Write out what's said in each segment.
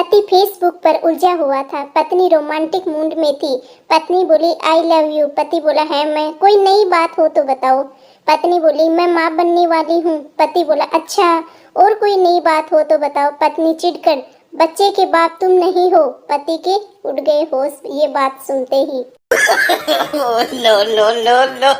पति फेसबुक पर उलझा हुआ था। पत्नी रोमांटिक मूड में थी। पत्नी बोली आई लव यू। पति बोला है मैं, कोई नई बात हो तो बताओ। पत्नी बोली मैं माँ बनने वाली हूँ। पति बोला अच्छा, और कोई नई बात हो तो बताओ। पत्नी चिढ़कर बच्चे के बाप तुम नहीं हो। पति के उड़ गए होश ये बात सुनते ही। No no no no.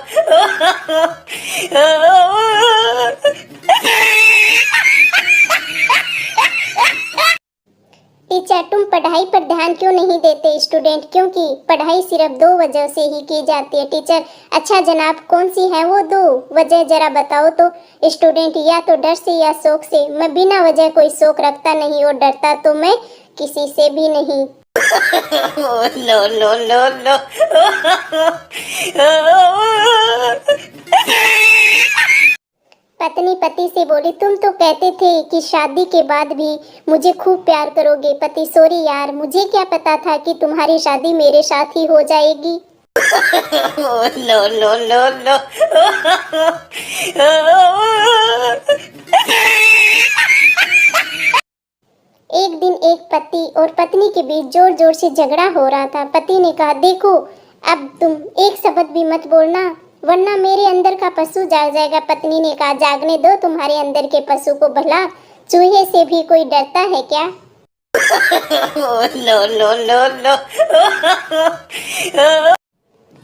Teacher तुम पढ़ाई पर ध्यान क्यों नहीं देते स्टूडेंट? क्योंकि पढ़ाई सिर्फ 2 वजह से ही की जाती है। टीचर अच्छा जनाब, कौन सी है वो 2 वजह जरा बताओ तो। स्टूडेंट या तो डर से या शौक से। मैं बिना वजह कोई शौक रखता नहीं और डरता तो मैं किसी से भी नहीं। No no no no. पत्नी पति से बोली तुम तो कहते थे कि शादी के बाद भी मुझे खूब प्यार करोगे। पति सॉरी यार, मुझे क्या पता था कि तुम्हारी शादी मेरे साथ ही हो जाएगी। No no no no. एक दिन एक पति और पत्नी के बीच जोर जोर से झगड़ा हो रहा था। पति ने कहा देखो अब तुम एक शब्द भी मत बोलना वरना मेरे अंदर का पशु जाग जाएगा। पत्नी ने कहा जागने दो तुम्हारे अंदर के पशु को, भला चूहे से भी कोई डरता है क्या? No no no no.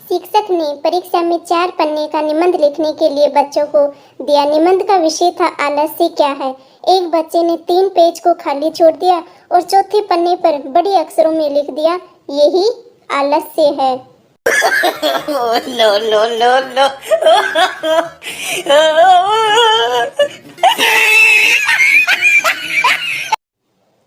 शिक्षक ने परीक्षा में 4 पन्ने का निबंध लिखने के लिए बच्चों को दिया। निबंध का विषय था आलस्य क्या है। एक बच्चे ने 3 पेज को खाली छोड़ दिया और चौथे पन्ने पर बड़े अक्षरों में लिख दिया यही आलस्य है। No no no no.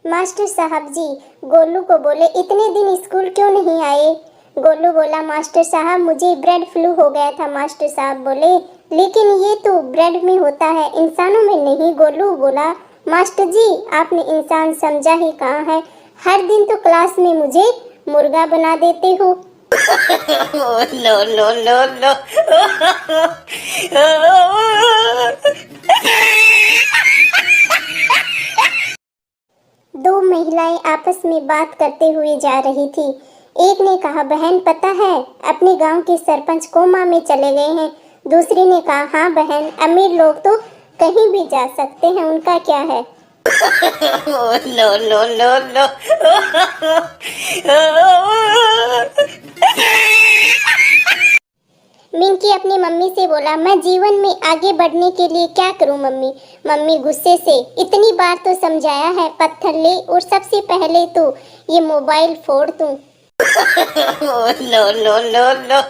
Master साहब जी गोलू को बोले इतने दिन स्कूल क्यों नहीं आए? गोलू बोला मास्टर साहब मुझे ब्रेड फ्लू हो गया था। मास्टर साहब बोले लेकिन ये तो ब्रेड में होता है इंसानों में नहीं। गोलू बोला मास्टर जी आपने इंसान समझा ही कहाँ है, हर दिन तो क्लास में मुझे मुर्गा बना देते हो। No no no no. दो महिलाएं आपस में बात करते हुए जा रही थी। एक ने कहा बहन पता है अपने गांव के सरपंच कोमा में चले गए हैं। दूसरी ने कहा हाँ बहन, अमीर लोग तो कहीं भी जा सकते हैं, उनका क्या है। No no no no. Minki अपनी मम्मी से बोला मैं जीवन में आगे बढ़ने के लिए क्या करूं मम्मी? मम्मी गुस्से से इतनी बार तो समझाया है, पत्थर ले और सबसे पहले तो ये मोबाइल फोड़ दूं। No no no no.